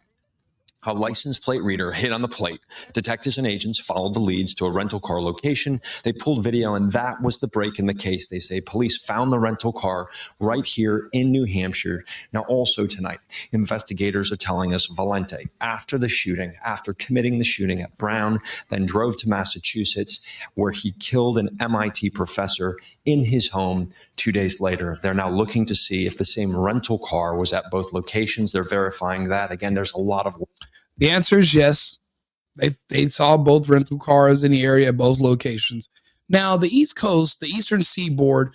Speaker 8: A license plate reader hit on the plate. Detectives and agents followed the leads to a rental car location. They pulled video, and that was the break in the case. They say police found the rental car right here in New Hampshire. Now, also tonight, investigators are telling us Valente, after committing the shooting at Brown, then drove to Massachusetts, where he killed an MIT professor in his home 2 days later. They're now looking to see if the same rental car was at both locations. They're verifying that. Again, there's a lot of...
Speaker 3: The answer is yes. They saw both rental cars in the area at both locations. Now, the East Coast, the Eastern Seaboard,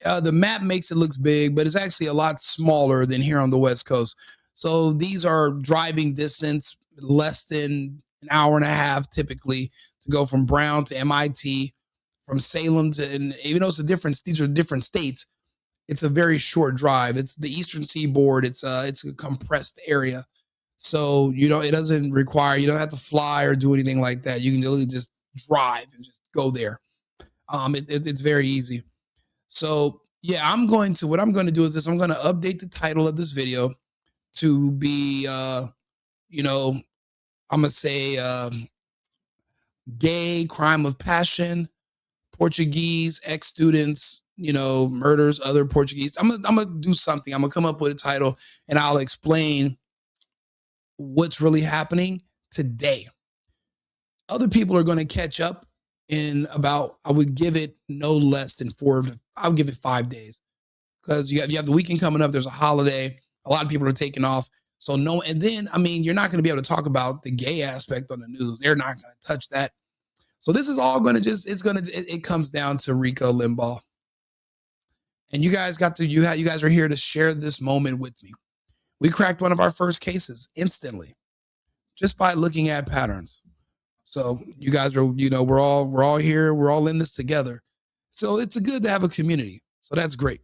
Speaker 3: the map makes it look big, but it's actually a lot smaller than here on the West Coast. So these are driving distance, less than an hour and a half typically, to go from Brown to MIT, from Salem to, and even though these are different states, it's a very short drive. It's the Eastern Seaboard. It's a compressed area. So, it doesn't require, you don't have to fly or do anything like that. You can literally just drive and just go there. It's very easy. So, yeah, what I'm going to do is this. I'm going to update the title of this video to be, I'm going to say gay crime of passion, Portuguese ex-students, murders other Portuguese. I'm going to do something. I'm going to come up with a title, and I'll explain what's really happening today. Other people are going to catch up in about, I would give it no less than I'll give it 5 days, because you have the weekend coming up. There's a holiday. A lot of people are taking off. So and then, you're not going to be able to talk about the gay aspect on the news. They're not going to touch that. So this is all going to it comes down to Rico Limbaugh. And you guys you guys are here to share this moment with me. We cracked one of our first cases instantly, just by looking at patterns. So you guys are, we're all here. We're all in this together. So it's good to have a community. So that's great.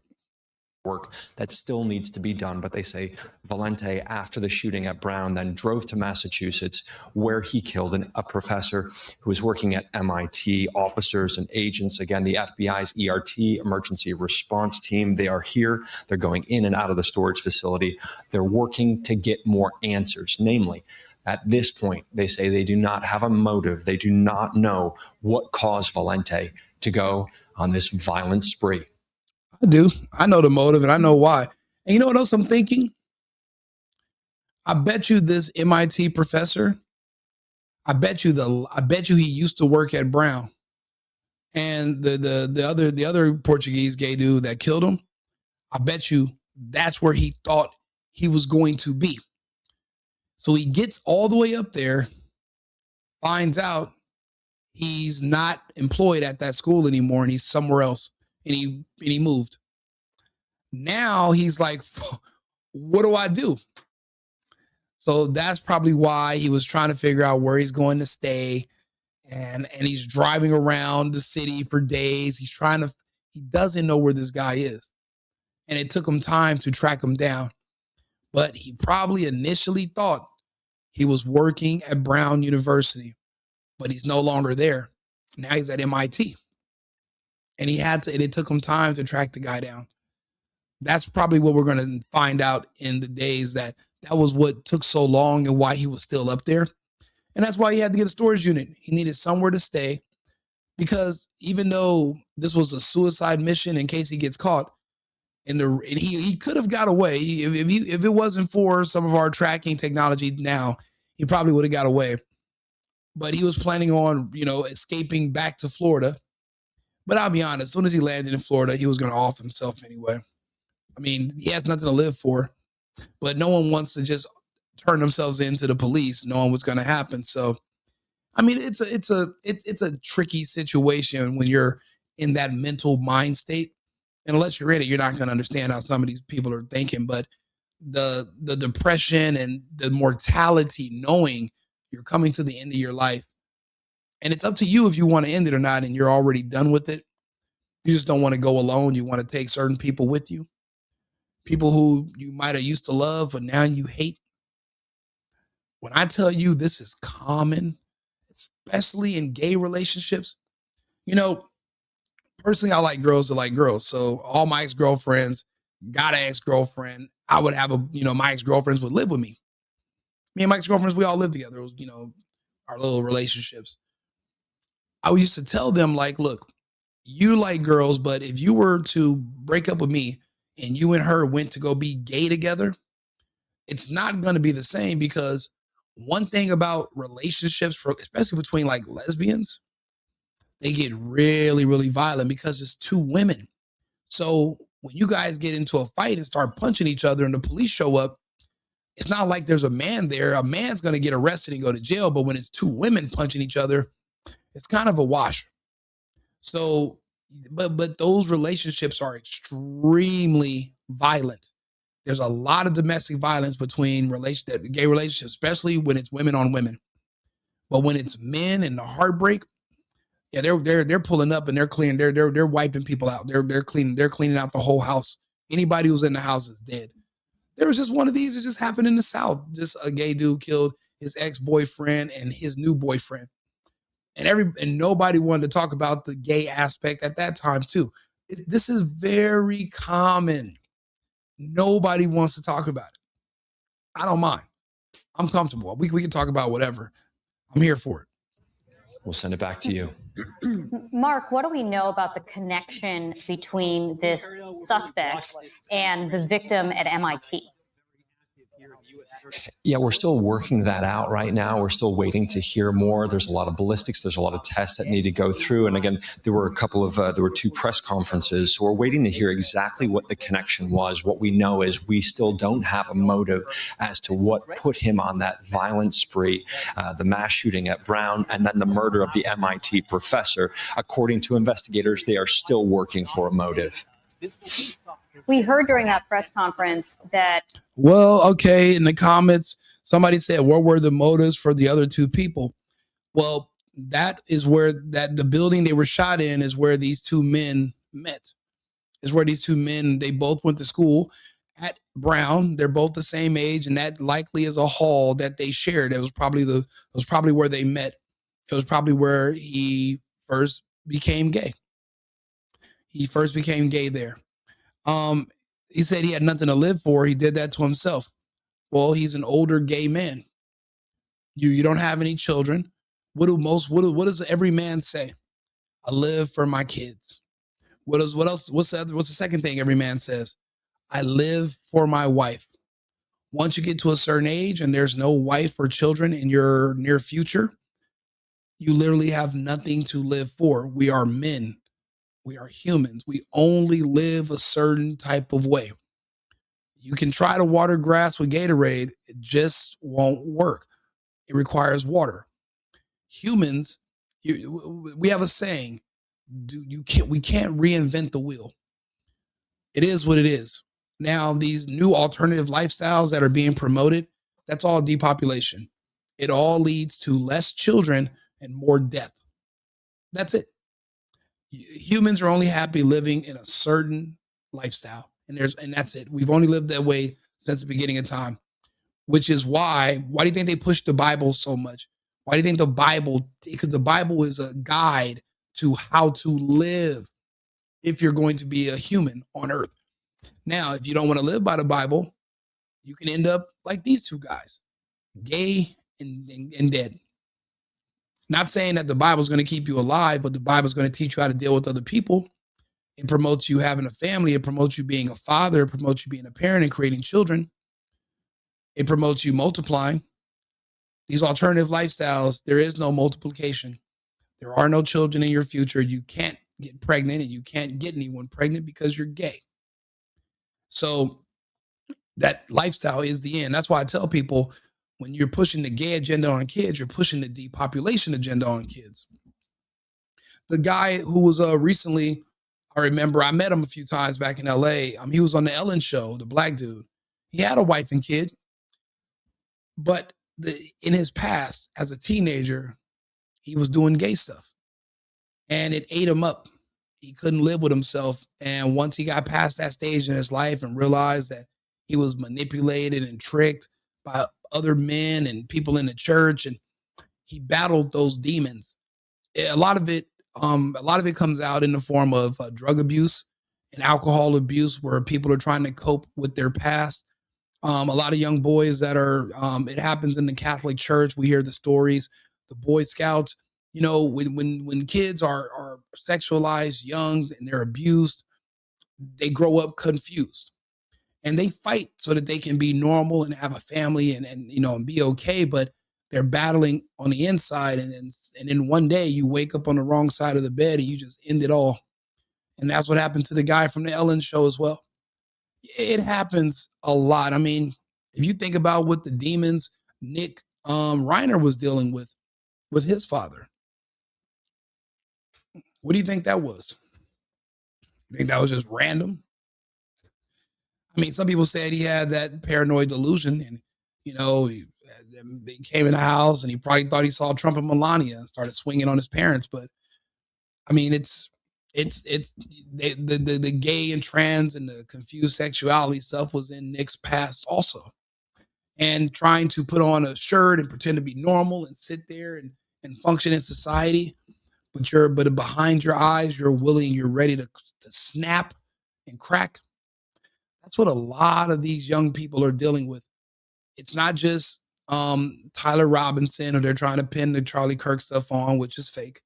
Speaker 8: work that still needs to be done. But they say Valente, after the shooting at Brown, then drove to Massachusetts, where he killed a professor who was working at MIT. Officers and agents, again, the FBI's ERT, emergency response team, they are here. They're going in and out of the storage facility. They're working to get more answers. Namely, at this point, they say they do not have a motive. They do not know what caused Valente to go on this violent spree.
Speaker 3: I do. I know the motive and I know why. And you know what else I'm thinking? I bet you this MIT professor, I bet you he used to work at Brown. And the other Portuguese gay dude that killed him, I bet you that's where he thought he was going to be. So he gets all the way up there, finds out he's not employed at that school anymore and he's somewhere else. And he moved. Now he's like, what do I do? So that's probably why he was trying to figure out where he's going to stay. And he's driving around the city for days. He doesn't know where this guy is. And it took him time to track him down. But he probably initially thought he was working at Brown University, but he's no longer there. Now he's at MIT. And it took him time to track the guy down. That's probably what we're going to find out in the days that was what took so long and why he was still up there. And that's why he had to get a storage unit. He needed somewhere to stay because even though this was a suicide mission in case he gets caught, and he could have got away. If it wasn't for some of our tracking technology now, he probably would have got away. But he was planning on, escaping back to Florida. But I'll be honest, as soon as he landed in Florida, he was going to off himself anyway. I mean, he has nothing to live for, but no one wants to just turn themselves into the police knowing what's going to happen. So, I mean, it's a tricky situation when you're in that mental mind state. And unless you're in it, you're not going to understand how some of these people are thinking. But the depression and the mortality, knowing you're coming to the end of your life, and it's up to you if you want to end it or not, and you're already done with it. You just don't want to go alone. You want to take certain people with you. People who you might have used to love, but now you hate. When I tell you this is common, especially in gay relationships, personally, I like girls that like girls. So all my ex-girlfriends got an ex-girlfriend. I would have my ex-girlfriends would live with me. Me and my ex-girlfriends, we all lived together. It was, our little relationships. I used to tell them, like, look, you like girls, but if you were to break up with me and you and her went to go be gay together, it's not going to be the same, because one thing about relationships, especially between like lesbians, they get really, really violent because it's two women. So when you guys get into a fight and start punching each other and the police show up, it's not like there's a man there. A man's going to get arrested and go to jail. But when it's two women punching each other, it's kind of a wash. So, but those relationships are extremely violent. There's a lot of domestic violence between gay relationships, especially when it's women on women. But when it's men and the heartbreak, yeah, they're pulling up and they're cleaning. They're wiping people out. They're cleaning out the whole house. Anybody who's in the house is dead. There was just one of these that just happened in the South. Just a gay dude killed his ex-boyfriend and his new boyfriend. And nobody wanted to talk about the gay aspect at that time too. This is very common. Nobody wants to talk about it. I don't mind. I'm comfortable. We can talk about whatever. I'm here for it.
Speaker 8: We'll send it back to you.
Speaker 6: Mark, what do we know about the connection between this suspect and the victim at MIT?
Speaker 8: Yeah, we're still working that out right now. We're still waiting to hear more. There's a lot of ballistics. There's a lot of tests that need to go through. And again, there were two press conferences. So we're waiting to hear exactly what the connection was. What we know is we still don't have a motive as to what put him on that violent spree, the mass shooting at Brown, and then the murder of the MIT professor. According to investigators, they are still working for a motive.
Speaker 6: We heard during that press conference that...
Speaker 3: Well, okay, in the comments, somebody said, what were the motives for the other two people? Well, that is where the building they were shot in is where these two men met. is where these two men, they both went to school at Brown. They're both the same age, and that likely is a hall that they shared. It was probably where they met. It was probably where he first became gay. He first became gay there. He said he had nothing to live for. He did that to himself. Well, he's an older gay man. You don't have any children. What does every man say? I live for my kids. What else? What's the second thing every man says? I live for my wife. Once you get to a certain age and there's no wife or children in your near future, you literally have nothing to live for. We are men. We are humans. We only live a certain type of way. You can try to water grass with Gatorade. It just won't work. It requires water. Humans, we have a saying, we can't reinvent the wheel. It is what it is. Now, these new alternative lifestyles that are being promoted, that's all depopulation. It all leads to less children and more death. That's it. Humans are only happy living in a certain lifestyle. And that's it. We've only lived that way since the beginning of time, which is why do you think they push the Bible so much? Why do you think the Bible? Because the Bible is a guide to how to live if you're going to be a human on earth. Now, if you don't want to live by the Bible, you can end up like these two guys, gay and dead. Not saying that the Bible is going to keep you alive, but the Bible is going to teach you how to deal with other people. It promotes you having a family. It promotes you being a father. It promotes you being a parent and creating children. It promotes you multiplying. These alternative lifestyles, there is no multiplication. There are no children in your future. You can't get pregnant and you can't get anyone pregnant because you're gay. So that lifestyle is the end. That's why I tell people, when you're pushing the gay agenda on kids, you're pushing the depopulation agenda on kids. The guy who was recently, I remember I met him a few times back in LA. He was on the Ellen show, the black dude. He had a wife and kid, but in his past as a teenager, he was doing gay stuff and it ate him up. He couldn't live with himself. And once he got past that stage in his life and realized that he was manipulated and tricked by other men and people in the church, and he battled those demons. A lot of it comes out in the form of drug abuse and alcohol abuse, where people are trying to cope with their past. A lot of young boys that are, it happens in the Catholic Church. We hear the stories, the Boy Scouts. You know, when kids are sexualized young and they're abused, they grow up confused. And they fight so that they can be normal and have a family and be okay, but they're battling on the inside. And then one day you wake up on the wrong side of the bed and you just end it all. And that's what happened to the guy from the Ellen show as well. It happens a lot. I mean, if you think about what the demons Nick Reiner was dealing with his father, what do you think that was? You think that was just random? I mean, some people said he had that paranoid delusion, and he came in the house and he probably thought he saw Trump and Melania and started swinging on his parents. But I mean, it's the gay and trans and the confused sexuality stuff was in Nick's past also, and trying to put on a shirt and pretend to be normal and sit there and function in society, but behind your eyes you're ready to snap and crack. That's what a lot of these young people are dealing with. It's not just Tyler Robinson, or they're trying to pin the Charlie Kirk stuff on, which is fake.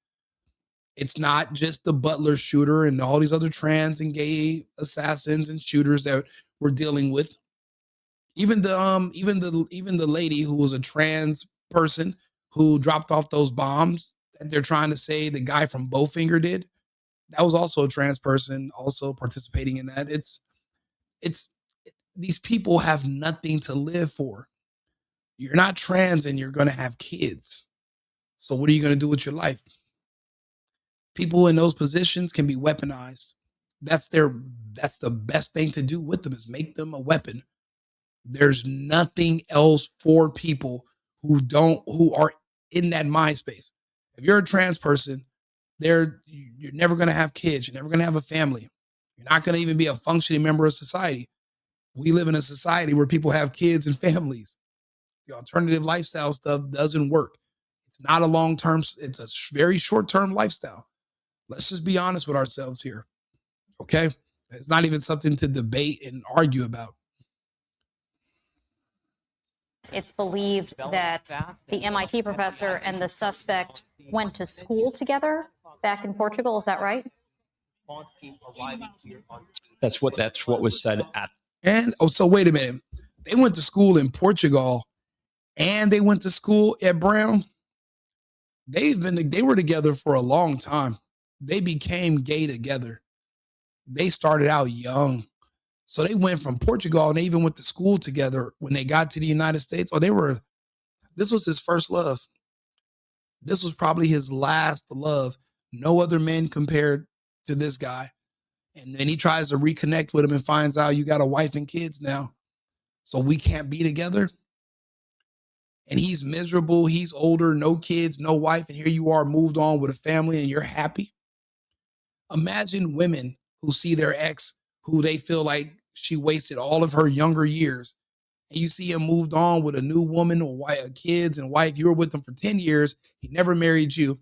Speaker 3: It's not just the Butler shooter and all these other trans and gay assassins and shooters that we're dealing with. Even the lady who was a trans person who dropped off those bombs that they're trying to say the guy from Bowfinger did, that was also a trans person also participating in that. These people have nothing to live for. You're not trans and you're going to have kids. So what are you going to do with your life? People in those positions can be weaponized. That's the best thing to do with them, is make them a weapon. There's nothing else for people who are in that mind space. If you're a trans person, you're never going to have kids. You're never going to have a family. You're not going to even be a functioning member of society. We live in a society where people have kids and families. The alternative lifestyle stuff doesn't work. It's not a long-term, it's a very short-term lifestyle. Let's just be honest with ourselves here. Okay? It's not even something to debate and argue about.
Speaker 6: It's believed that the MIT professor and the suspect went to school together back in Portugal. Is that right?
Speaker 8: That's what was said at.
Speaker 3: And so wait a minute. They went to school in Portugal and they went to school at Brown. They were together for a long time. They became gay together. They started out young. So they went from Portugal and they even went to school together when they got to the United States. This was his first love. This was probably his last love. No other men compared to this guy. And then he tries to reconnect with him and finds out you got a wife and kids now. So we can't be together. And he's miserable. He's older, no kids, no wife. And here you are moved on with a family and you're happy. Imagine women who see their ex, who they feel like she wasted all of her younger years. And you see him moved on with a new woman, kids and wife. You were with him for 10 years. He never married you.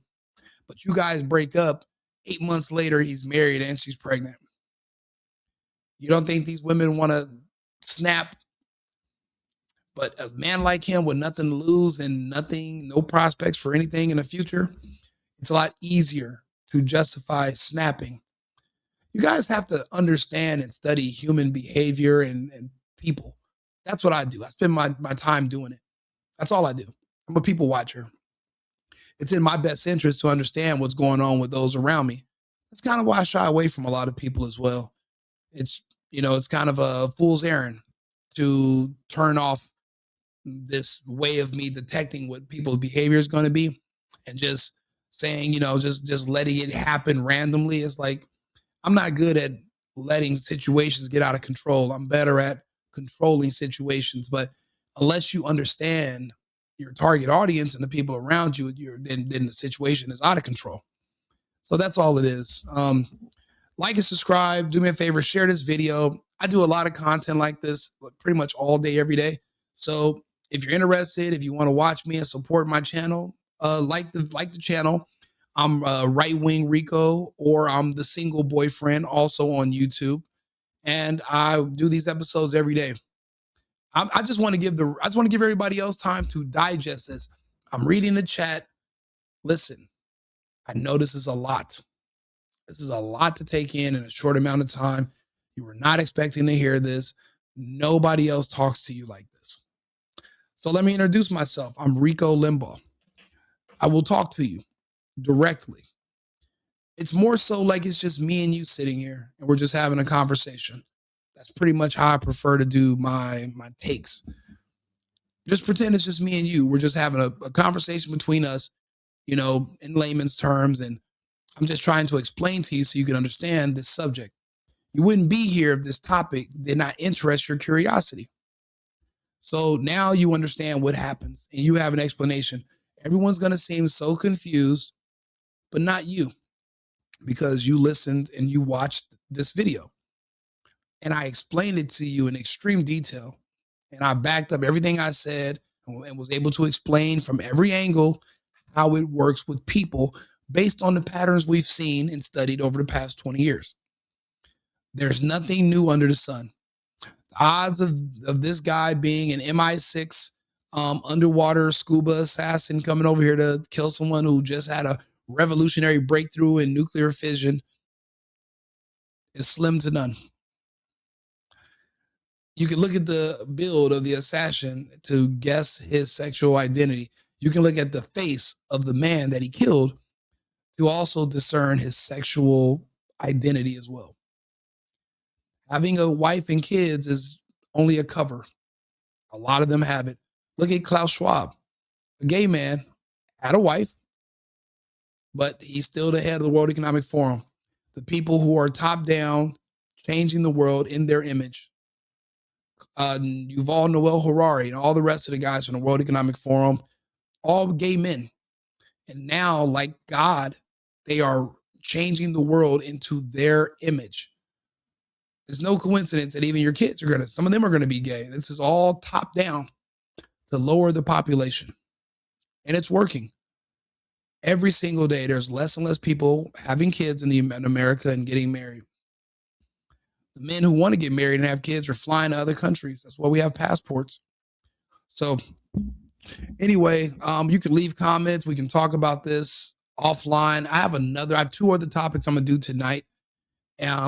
Speaker 3: But you guys break up. 8 months later, he's married and she's pregnant. You don't think these women want to snap? But a man like him with nothing to lose and no prospects for anything in the future, it's a lot easier to justify snapping. You guys have to understand and study human behavior and people. That's what I do. I spend my time doing it. That's all I do. I'm a people watcher. It's in my best interest to understand what's going on with those around me. That's kind of why I shy away from a lot of people as well. It's kind of a fool's errand to turn off this way of me detecting what people's behavior is going to be and just saying, just letting it happen randomly. It's like, I'm not good at letting situations get out of control. I'm better at controlling situations. But unless you understand your target audience and the people around you, then the situation is out of control. So that's all it is. Like and subscribe. Do me a favor, share this video. I do a lot of content like this pretty much all day, every day. So if you're interested, if you want to watch me and support my channel, like the channel. I'm Right Wing Rico, or I'm the Single Boyfriend, also on YouTube, and I do these episodes every day. I just want to give everybody else time to digest this. I'm reading the chat. Listen, I know this is a lot. This is a lot to take in a short amount of time. You were not expecting to hear this. Nobody else talks to you like this. So let me introduce myself. I'm Rico Limbaugh. I will talk to you directly. It's more so like it's just me and you sitting here and we're just having a conversation. That's pretty much how I prefer to do my takes. Just pretend it's just me and you. We're just having a conversation between us, in layman's terms. And I'm just trying to explain to you so you can understand this subject. You wouldn't be here if this topic did not interest your curiosity. So now you understand what happens and you have an explanation. Everyone's going to seem so confused, but not you, because you listened and you watched this video. And I explained it to you in extreme detail. And I backed up everything I said and was able to explain from every angle how it works with people based on the patterns we've seen and studied over the past 20 years. There's nothing new under the sun. The odds of this guy being an MI6 underwater scuba assassin coming over here to kill someone who just had a revolutionary breakthrough in nuclear fission is slim to none. You can look at the build of the assassin to guess his sexual identity. You can look at the face of the man that he killed to also discern his sexual identity as well. Having a wife and kids is only a cover. A lot of them have it. Look at Klaus Schwab, a gay man, had a wife, but he's still the head of the World Economic Forum. The people who are top down, changing the world in their image. Yuval Noah Harari and all the rest of the guys from the World Economic Forum, all gay men. And now, like God, they are changing the world into their image. It's no coincidence that even your kids are some of them are gonna be gay. This is all top down to lower the population. And it's working. Every single day, there's less and less people having kids in America and getting married. The men who want to get married and have kids are flying to other countries. That's why we have passports. So anyway, you can leave comments. We can talk about this offline. I have 2 other topics I'm going to do tonight.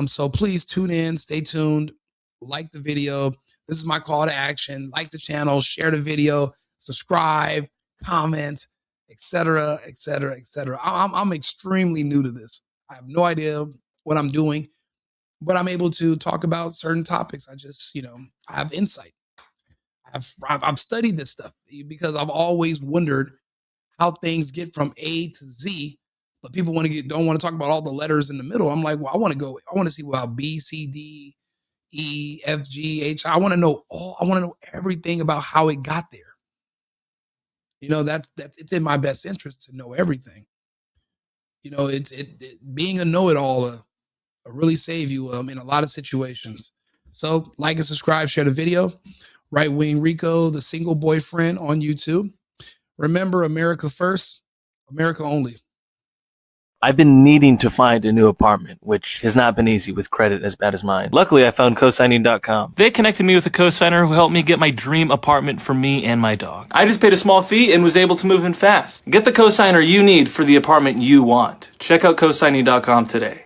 Speaker 3: So please tune in, stay tuned, like the video. This is my call to action. Like the channel, share the video, subscribe, comment, etc., etc., etc. I'm extremely new to this. I have no idea what I'm doing, but I'm able to talk about certain topics. I just, I have insight. I've studied this stuff because I've always wondered how things get from A to Z, but people don't want to talk about all the letters in the middle. I'm like, well, I want to see how B, C, D, E, F, G, H. I want to know everything about how it got there. It's in my best interest to know everything. Being a know-it-all really save you in a lot of situations. So like and subscribe, share the video. Right Wing Rico, the single boyfriend on YouTube. Remember, America first, America only.
Speaker 9: I've been needing to find a new apartment, which has not been easy with credit as bad as mine. Luckily, I found cosigning.com. They connected me with a cosigner who helped me get my dream apartment for me and my dog. I just paid a small fee and was able to move in fast. Get the cosigner you need for the apartment you want. Check out cosigning.com today.